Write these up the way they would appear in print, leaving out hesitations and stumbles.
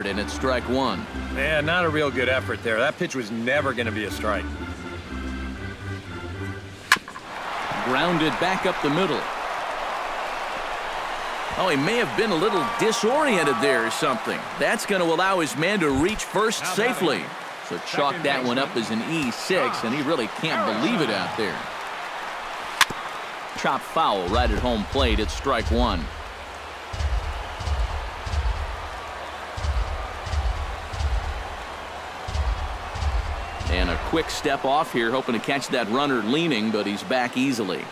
And it's strike one. Yeah, not a real good effort there. That pitch was never going to be a strike. Grounded back up the middle. Oh, he may have been a little disoriented there or something. That's going to allow his man to reach first safely. So chalk that one up as an E6, and he really can't believe it out there. Chop foul right at home plate. It's strike one. And a quick step off here, hoping to catch that runner leaning, but he's back easily.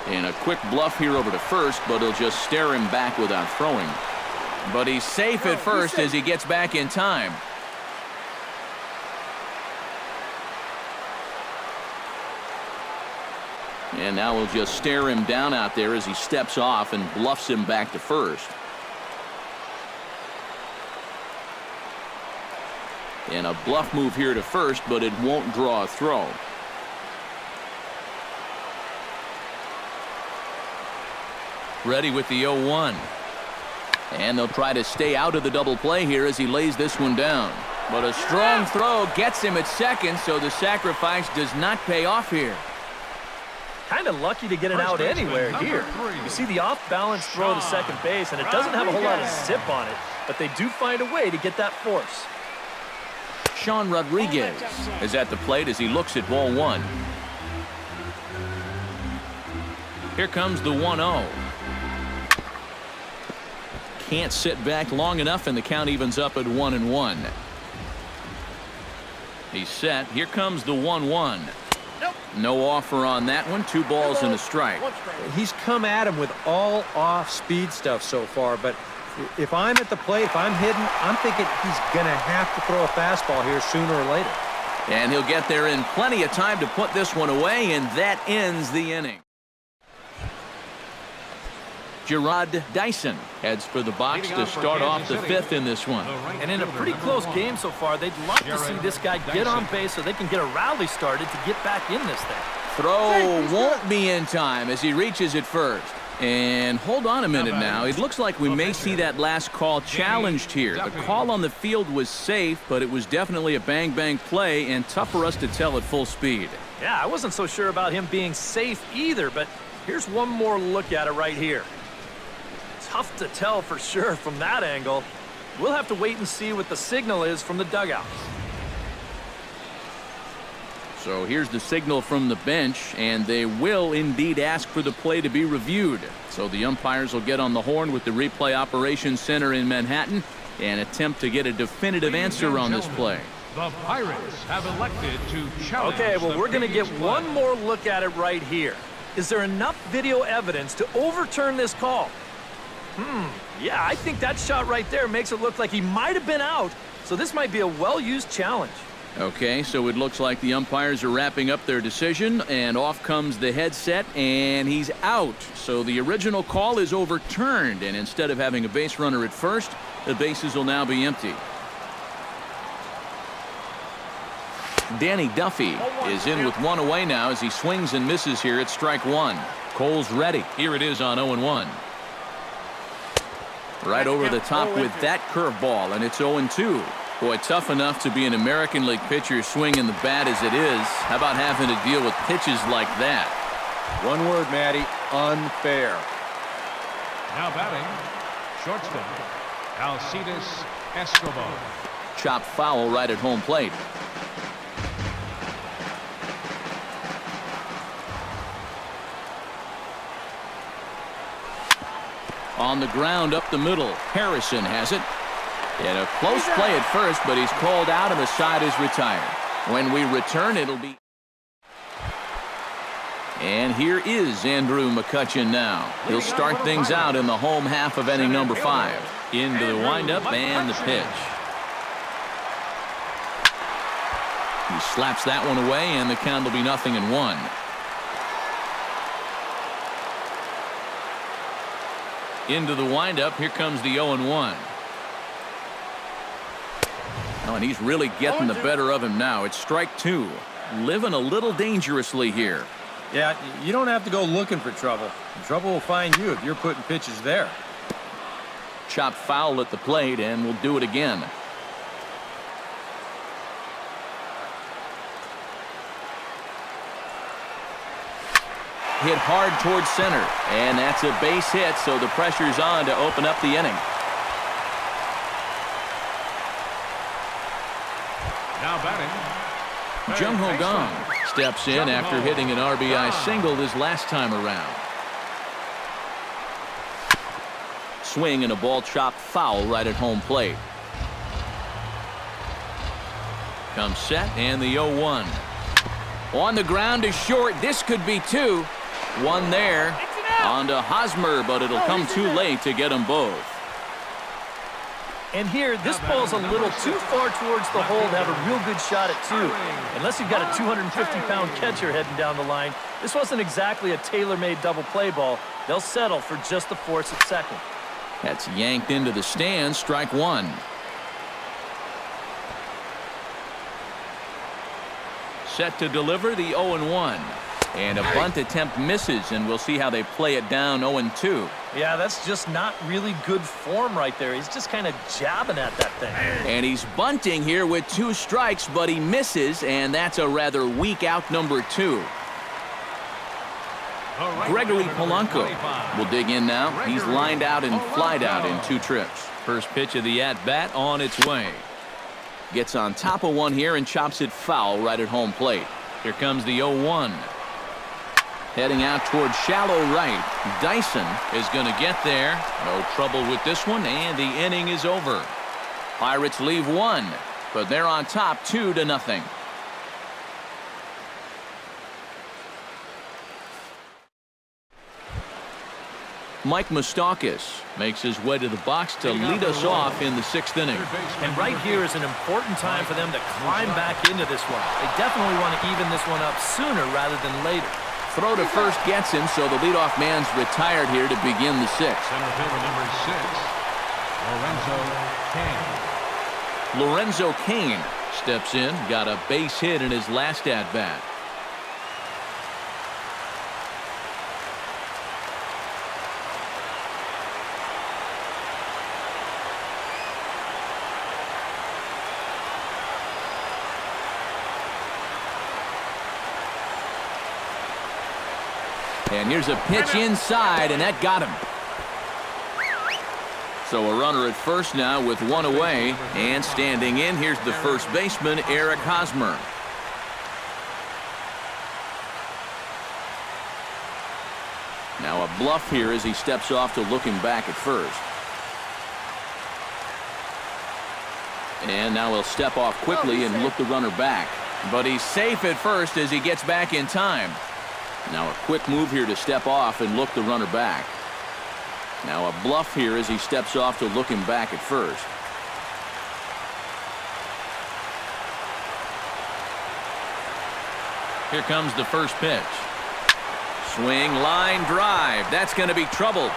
And a quick bluff here over to first, but he'll just stare him back without throwing. But he's safe at first as he gets back in time. And now we'll just stare him down out there as he steps off and bluffs him back to first. And a bluff move here to first, but it won't draw a throw. Ready with the 0-1. And they'll try to stay out of the double play here as he lays this one down. But a strong throw gets him at second, so the sacrifice does not pay off here. Kind of lucky to get it out anywhere here. You see the off-balance throw to second base, and it doesn't have a whole lot of zip on it, but they do find a way to get that force. Sean Rodriguez is at the plate as he looks at ball one. Here comes the 1-0. Can't sit back long enough, and the count evens up at 1-1. He's set. Here comes the 1-1. No offer on that one. 2 balls and a strike. He's come at him with all off-speed stuff so far, but if I'm at the plate, if I'm hitting, I'm thinking he's going to have to throw a fastball here sooner or later. And he'll get there in plenty of time to put this one away, and that ends the inning. Gerard Dyson heads for the box to start off the 5th in this one. And in a pretty close game so far, they'd love to see this guy get on base so they can get a rally started to get back in this thing. Throw won't be in time as he reaches it first. And hold on a minute now. It looks like we may see that last call challenged here. The call on the field was safe, but it was definitely a bang-bang play and tough for us to tell at full speed. Yeah, I wasn't so sure about him being safe either, but here's one more look at it right here. Tough to tell for sure from that angle. We'll have to wait and see what the signal is from the dugout. So here's the signal from the bench, and they will indeed ask for the play to be reviewed. So the umpires will get on the horn with the replay operations center in Manhattan and attempt to get a definitive answer on this play. The Pirates have elected to challenge. Okay, well, we're going to get one more look at it right here. Is there enough video evidence to overturn this call? Yeah, I think that shot right there makes it look like he might have been out, so this might be a well-used challenge. Okay, so it looks like the umpires are wrapping up their decision, and off comes the headset, and he's out. So the original call is overturned, and instead of having a base runner at first, the bases will now be empty. Danny Duffy is in with 1 away now as he swings and misses here at strike 1. Cole's ready. Here it is on 0-1. Right over the top with that curveball, and it's 0-2. Boy, tough enough to be an American League pitcher swinging the bat as it is. How about having to deal with pitches like that? One word, Matty, unfair. Now batting, shortstop, Alcides Escobar. Chop foul right at home plate. On the ground up the middle. Harrison has it. And a close play at first, but he's called out and the side is retired. When we return, it'll be... And here is Andrew McCutchen now. He'll start things out in the home half of inning number 5. Into the windup and the pitch. He slaps that one away, and the count will be 0-1. Into the windup. Here comes the 0-1. Oh, and he's really getting the better of him now. It's strike 2. Living a little dangerously here. Yeah, you don't have to go looking for trouble. Trouble will find you if you're putting pitches there. chopped foul at the plate, and will do it again. Hit hard towards center, and that's a base hit, so the pressure's on to open up the inning. Now batting, Jung Ho third Gong baseman, steps in Jung after Ho hitting an RBI Gong. single his last time around. Swing and a ball chopped foul right at home plate. Comes set and the 0-1. On the ground to short. This could be two. One there. On to Hosmer, but it'll come too late to get them both. And here, this ball's a little too far towards the hole to have a real good shot at two. Unless you've got a 250-pound catcher heading down the line, this wasn't exactly a tailor-made double play ball. They'll settle for just the force at second. That's yanked into the stands. Strike one. Set to deliver the 0-1. And a bunt attempt misses, and we'll see how they play it down 0-2. Yeah, that's just not really good form right there. He's just kind of jabbing at that thing. And he's bunting here with 2 strikes, but he misses, and that's a rather weak out number 2. Gregory Polanco will dig in now. He's lined out and flied out in 2 trips. First pitch of the at-bat on its way. Gets on top of one here and chops it foul right at home plate. Here comes the 0-1. Heading out towards shallow right. Dyson is going to get there. No trouble with this one, and the inning is over. Pirates leave 1, but they're on top 2-0. Mike Moustakas makes his way to the box to lead us off in the 6th inning. And right here is an important time for them to climb back into this one. They definitely want to even this one up sooner rather than later. Throw to first gets him, so the leadoff man's retired here to begin the 6th. Center fielder number 6, Lorenzo Cain steps in, got a base hit in his last at-bat. And here's a pitch inside, and that got him. So a runner at first now with 1 away, and standing in, here's the first baseman, Eric Hosmer. Now a bluff here as he steps off to looking back at first. And now he'll step off quickly and look the runner back. But he's safe at first as he gets back in time. Now a quick move here to step off and look the runner back. Now a bluff here as he steps off to look him back at first. Here comes the first pitch. Swing, line drive. That's going to be trouble.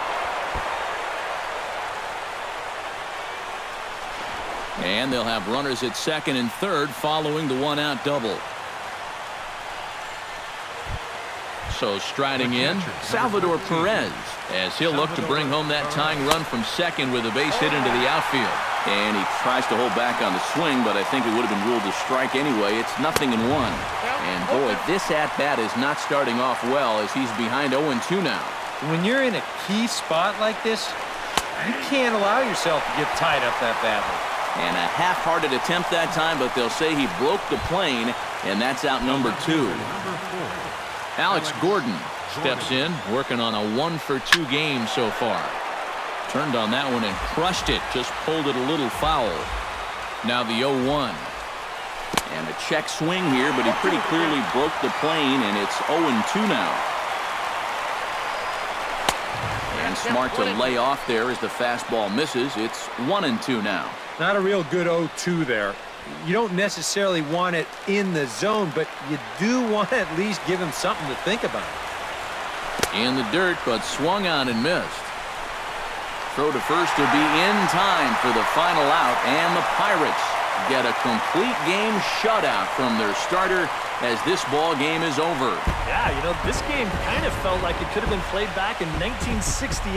And they'll have runners at second and third following the 1-out double. So striding in, Salvador Perez, as he'll look to bring home that tying run from second with a base hit into the outfield. And he tries to hold back on the swing, but I think it would have been ruled a strike anyway. It's 0-1. And boy, this at-bat is not starting off well as he's behind 0-2 now. When you're in a key spot like this, you can't allow yourself to get tied up that badly. And a half-hearted attempt that time, but they'll say he broke the plane, and that's out number 2. Alex Gordon steps in, working on a 1-for-2 game so far. Turned on that one and crushed it, just pulled it a little foul. Now the 0-1. And a check swing here, but he pretty clearly broke the plane, and it's 0-2 now. And smart to lay off there as the fastball misses. It's 1-2 now. Not a real good 0-2 there. You don't necessarily want it in the zone, but you do want to at least give him something to think about. In the dirt, but swung on and missed. Throw to first to be in time for the final out, and the Pirates get a complete game shutout from their starter as this ball game is over. Yeah, you know, this game kind of felt like it could have been played back in 1968.